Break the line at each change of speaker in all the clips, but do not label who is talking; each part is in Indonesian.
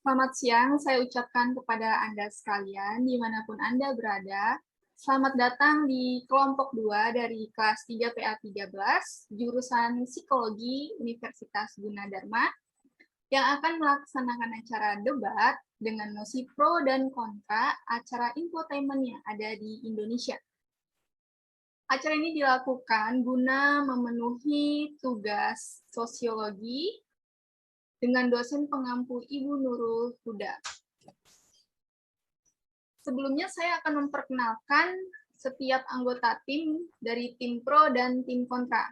Selamat siang, saya ucapkan kepada Anda sekalian, dimanapun Anda berada. Selamat datang di kelompok 2 dari kelas 3 PA 13, jurusan Psikologi Universitas Gunadarma, yang akan melaksanakan acara debat dengan nosi pro dan kontra acara infotainment yang ada di Indonesia. Acara ini dilakukan guna memenuhi tugas sosiologi dengan dosen pengampu Ibu Nurul Huda. Sebelumnya saya akan memperkenalkan setiap anggota tim dari tim pro dan tim kontra.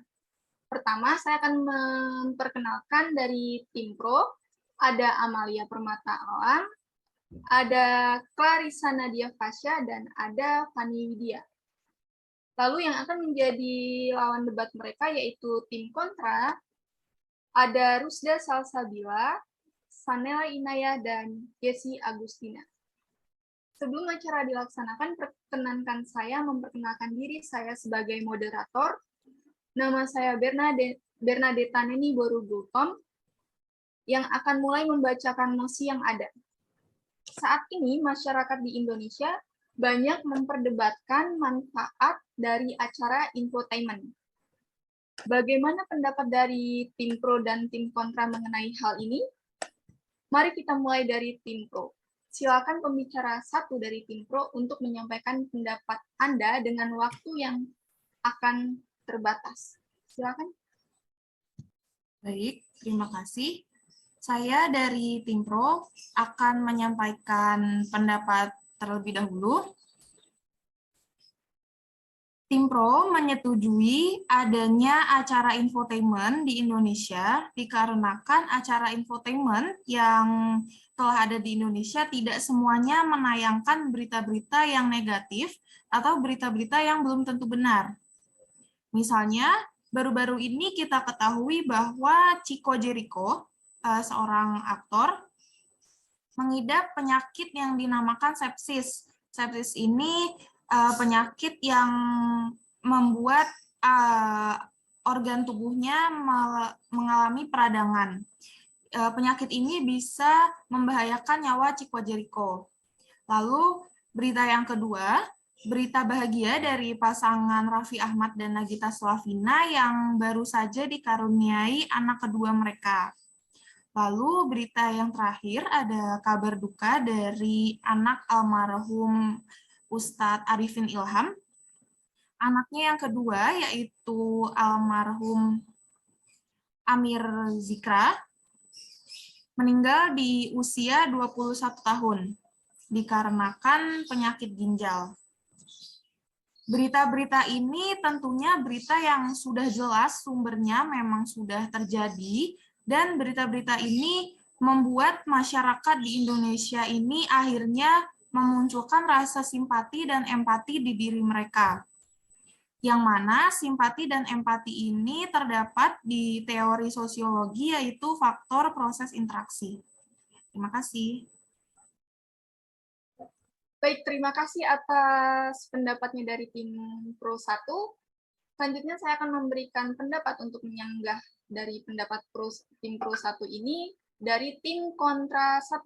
Pertama, saya akan memperkenalkan dari tim pro, ada Amalia Permata Alam, ada Clarissa Nadia Fasya, dan ada Fani Widya. Lalu yang akan menjadi lawan debat mereka yaitu tim kontra, ada Rusda Salsabila, Sanela Inaya, dan Yesi Agustina. Sebelum acara dilaksanakan, perkenankan saya memperkenalkan diri saya sebagai moderator. Nama saya Bernadetta Neni Borugultom, yang akan mulai membacakan nosi yang ada. Saat ini, masyarakat di Indonesia banyak memperdebatkan manfaat dari acara infotainment. Bagaimana pendapat dari tim pro dan tim kontra mengenai hal ini? Mari kita mulai dari tim pro. Silakan pembicara satu dari tim pro untuk menyampaikan pendapat Anda dengan waktu yang akan terbatas. Silakan.
Baik, terima kasih. Saya dari tim pro akan menyampaikan pendapat terlebih dahulu. Tim pro menyetujui adanya acara infotainment di Indonesia dikarenakan acara infotainment yang telah ada di Indonesia tidak semuanya menayangkan berita-berita yang negatif atau berita-berita yang belum tentu benar. Misalnya, baru-baru ini kita ketahui bahwa Chico Jericho, seorang aktor, mengidap penyakit yang dinamakan sepsis. Sepsis ini penyakit yang membuat organ tubuhnya mengalami peradangan. Penyakit ini bisa membahayakan nyawa Chico Jericho. Lalu berita yang kedua, berita bahagia dari pasangan Raffi Ahmad dan Nagita Slavina yang baru saja dikaruniai anak kedua mereka. Lalu berita yang terakhir ada kabar duka dari anak almarhum Ustadz Arifin Ilham. Anaknya yang kedua yaitu almarhum Amir Zikra meninggal di usia 21 tahun dikarenakan penyakit ginjal. Berita-berita ini tentunya berita yang sudah jelas sumbernya memang sudah terjadi, dan berita-berita ini membuat masyarakat di Indonesia ini akhirnya memunculkan rasa simpati dan empati di diri mereka. Yang mana simpati dan empati ini terdapat di teori sosiologi, yaitu faktor proses interaksi. Terima kasih.
Baik, terima kasih atas pendapatnya dari tim Pro 1. Selanjutnya saya akan memberikan pendapat untuk menyanggah dari pendapat tim Pro 1 ini dari tim Kontra 1.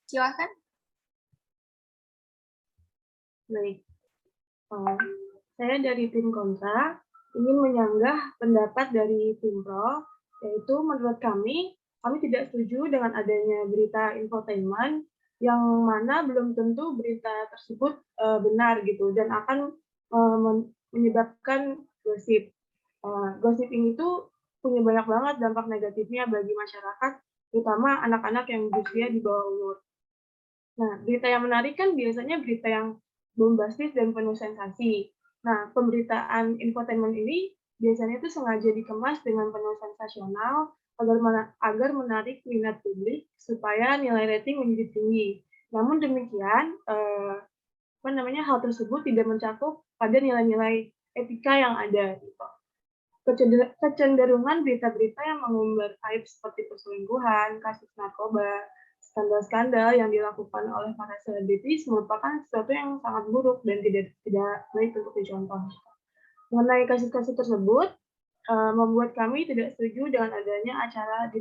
Silakan.
Baik, saya dari tim Kontra ingin menyanggah pendapat dari tim Pro, yaitu menurut kami tidak setuju dengan adanya berita infotainment yang mana belum tentu berita tersebut benar gitu dan akan menyebabkan gosip. Gosip ini tuh punya banyak banget dampak negatifnya bagi masyarakat, terutama anak-anak yang berusia di bawah umur. Nah, berita yang menarik kan biasanya berita yang bombastis dan penuh sensasi. Nah, pemberitaan infotainment ini biasanya itu sengaja dikemas dengan penuh sensasional agar menarik minat publik supaya nilai rating menjadi tinggi. Namun demikian, hal tersebut tidak mencakup pada nilai-nilai etika yang ada. Gitu. Kecenderungan berita-berita yang mengumbar aib seperti perselingkuhan, kasus narkoba, skandal-skandal yang dilakukan oleh para selebritis merupakan sesuatu yang sangat buruk dan tidak baik untuk dicontoh. Mengenai kasus-kasus tersebut, membuat kami tidak setuju dengan adanya acara di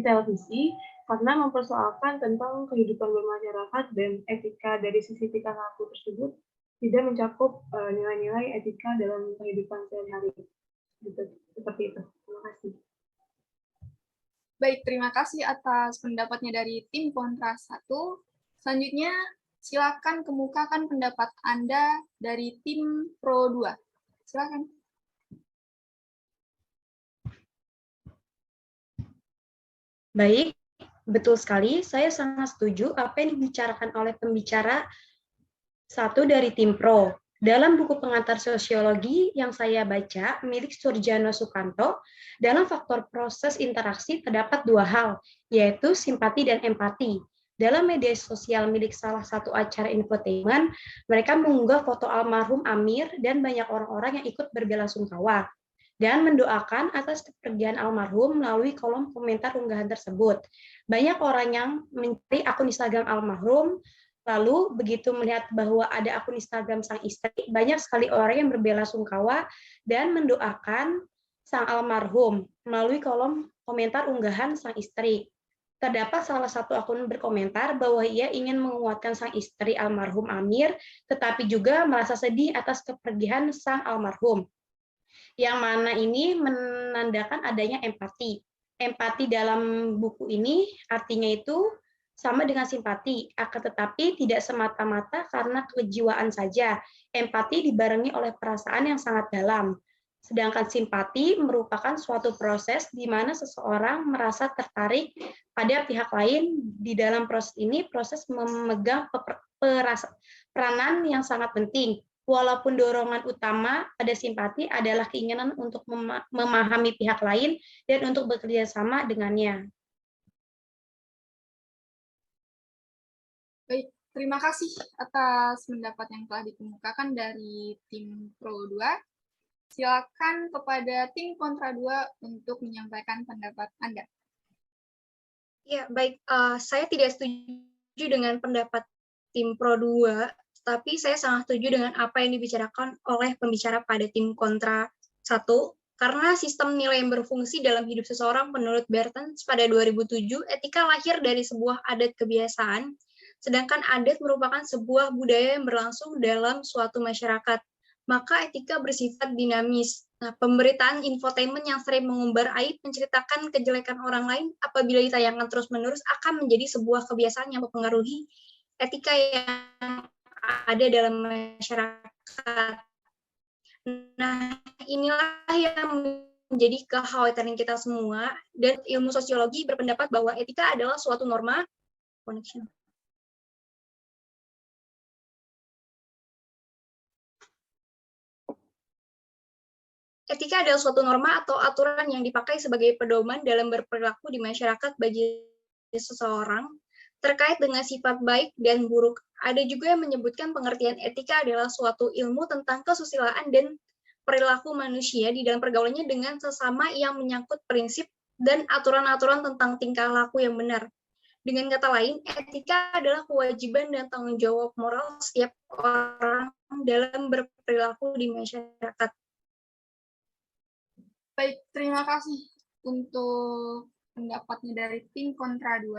televisi karena mempersoalkan tentang kehidupan bermasyarakat dan etika dari sisi tingkah laku tersebut tidak mencakup nilai-nilai etika dalam kehidupan sehari-hari. Gitu, seperti itu. Terima kasih.
Baik, terima kasih atas pendapatnya dari tim kontra 1. Selanjutnya, silakan kemukakan pendapat Anda dari tim pro 2. Silakan.
Baik, betul sekali. Saya sangat setuju apa yang dibicarakan oleh pembicara 1 dari tim pro. Dalam buku pengantar sosiologi yang saya baca, milik Surjano Sukanto, dalam faktor proses interaksi terdapat 2 hal, yaitu simpati dan empati. Dalam media sosial milik salah satu acara infotainment, mereka mengunggah foto almarhum Amir dan banyak orang-orang yang ikut berbelasungkawa dan mendoakan atas kepergian almarhum melalui kolom komentar unggahan tersebut. Banyak orang yang mencari akun Instagram almarhum. Lalu begitu melihat bahwa ada akun Instagram sang istri, banyak sekali orang yang berbelasungkawa dan mendoakan sang almarhum melalui kolom komentar unggahan sang istri. Terdapat salah satu akun berkomentar bahwa ia ingin menguatkan sang istri almarhum Amir, tetapi juga merasa sedih atas kepergian sang almarhum. Yang mana ini menandakan adanya empati. Empati dalam buku ini artinya itu sama dengan simpati, akan tetapi tidak semata-mata karena kejiwaan saja. Empati dibarengi oleh perasaan yang sangat dalam. Sedangkan simpati merupakan suatu proses di mana seseorang merasa tertarik pada pihak lain. Di dalam proses ini, proses memegang peranan yang sangat penting. Walaupun dorongan utama pada simpati adalah keinginan untuk memahami pihak lain dan untuk bekerja sama dengannya.
Baik, terima kasih atas pendapat yang telah dikemukakan dari tim Pro 2. Silakan kepada tim Kontra 2 untuk menyampaikan pendapat Anda.
Ya, baik. Saya tidak setuju dengan pendapat tim Pro 2, tapi saya sangat setuju dengan apa yang dibicarakan oleh pembicara pada tim Kontra 1, karena sistem nilai yang berfungsi dalam hidup seseorang menurut Bertens pada 2007, etika lahir dari sebuah adat kebiasaan, sedangkan adat merupakan sebuah budaya yang berlangsung dalam suatu masyarakat. Maka etika bersifat dinamis. Nah, pemberitaan infotainment yang sering mengumbar aib, menceritakan kejelekan orang lain, apabila ditayangkan terus-menerus akan menjadi sebuah kebiasaan yang mempengaruhi etika yang ada dalam masyarakat. Nah, inilah yang menjadi kekhawatiran kita semua, dan ilmu sosiologi berpendapat bahwa etika adalah suatu norma connection. Etika adalah suatu norma atau aturan yang dipakai sebagai pedoman dalam berperilaku di masyarakat bagi seseorang terkait dengan sifat baik dan buruk. Ada juga yang menyebutkan pengertian etika adalah suatu ilmu tentang kesusilaan dan perilaku manusia di dalam pergaulannya dengan sesama yang menyangkut prinsip dan aturan-aturan tentang tingkah laku yang benar. Dengan kata lain, etika adalah kewajiban dan tanggung jawab moral setiap orang dalam berperilaku di masyarakat.
Baik, terima kasih untuk pendapatnya dari tim Kontra 2.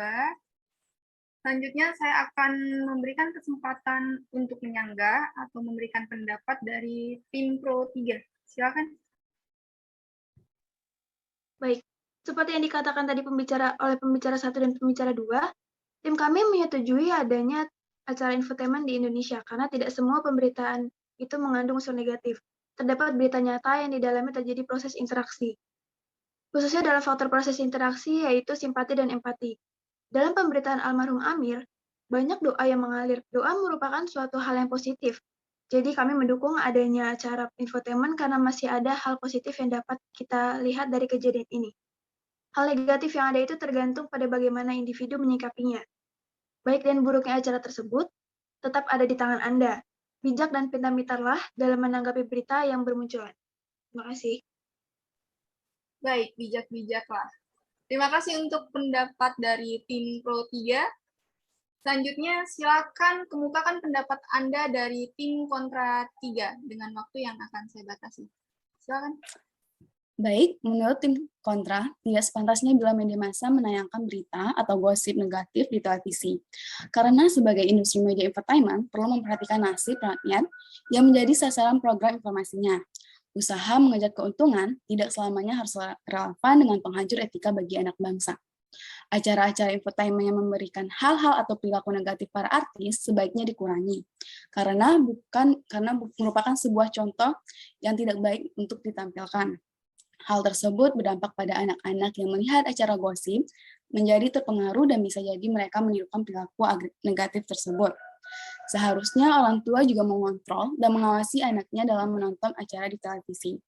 Selanjutnya saya akan memberikan kesempatan untuk menyanggah atau memberikan pendapat dari tim Pro 3. Silakan.
Baik, seperti yang dikatakan tadi oleh pembicara 1 dan pembicara 2, tim kami menyetujui adanya acara infotainment di Indonesia karena tidak semua pemberitaan itu mengandung unsur negatif. Terdapat berita nyata yang di dalamnya terjadi proses interaksi. Khususnya dalam faktor proses interaksi yaitu simpati dan empati. Dalam pemberitaan almarhum Amir, banyak doa yang mengalir. Doa merupakan suatu hal yang positif. Jadi kami mendukung adanya acara infotainment karena masih ada hal positif yang dapat kita lihat dari kejadian ini. Hal negatif yang ada itu tergantung pada bagaimana individu menyikapinya. Baik dan buruknya acara tersebut tetap ada di tangan Anda. Bijak dan pintar-pintarlah dalam menanggapi berita yang bermunculan. Terima kasih.
Baik, bijak-bijaklah. Terima kasih untuk pendapat dari tim Pro 3. Selanjutnya, silakan kemukakan pendapat Anda dari tim Kontra 3 dengan waktu yang akan saya batasi. Silakan.
Baik, menurut tim kontra, tidak sepantasnya bila media massa menayangkan berita atau gosip negatif di televisi. Karena sebagai industri media infotainment perlu memperhatikan nasib rakyat yang menjadi sasaran program informasinya. Usaha mengejar keuntungan tidak selamanya harus relevan dengan penghancur etika bagi anak bangsa. Acara-acara infotainment yang memberikan hal-hal atau perilaku negatif para artis sebaiknya dikurangi, karena merupakan sebuah contoh yang tidak baik untuk ditampilkan. Hal tersebut berdampak pada anak-anak yang melihat acara gosip, menjadi terpengaruh dan bisa jadi mereka menirukan perilaku negatif tersebut. Seharusnya orang tua juga mengontrol dan mengawasi anaknya dalam menonton acara di televisi.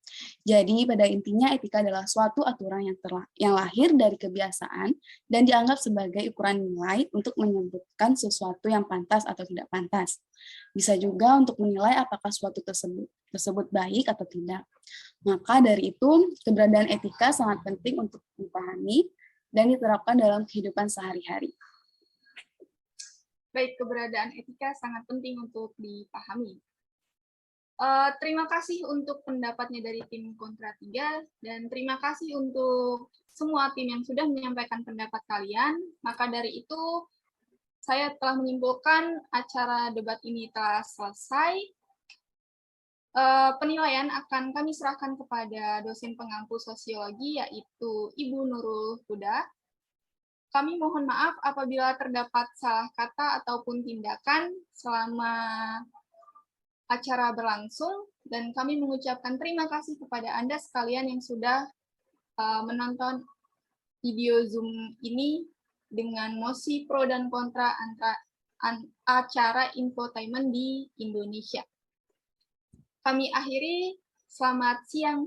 Jadi pada intinya etika adalah suatu aturan yang lahir dari kebiasaan dan dianggap sebagai ukuran nilai untuk menyebutkan sesuatu yang pantas atau tidak pantas. Bisa juga untuk menilai apakah suatu tersebut baik atau tidak. Maka dari itu, keberadaan etika sangat penting untuk dipahami dan diterapkan dalam kehidupan sehari-hari.
Baik, keberadaan etika sangat penting untuk dipahami. Terima kasih untuk pendapatnya dari tim Kontra 3, dan terima kasih untuk semua tim yang sudah menyampaikan pendapat kalian. Maka dari itu, saya telah menyimpulkan acara debat ini telah selesai. Penilaian akan kami serahkan kepada dosen pengampu sosiologi, yaitu Ibu Nurul Huda. Kami mohon maaf apabila terdapat salah kata ataupun tindakan selama acara berlangsung, dan kami mengucapkan terima kasih kepada Anda sekalian yang sudah menonton video Zoom ini dengan mosi pro dan kontra antara acara infotainment di Indonesia. Kami akhiri, selamat siang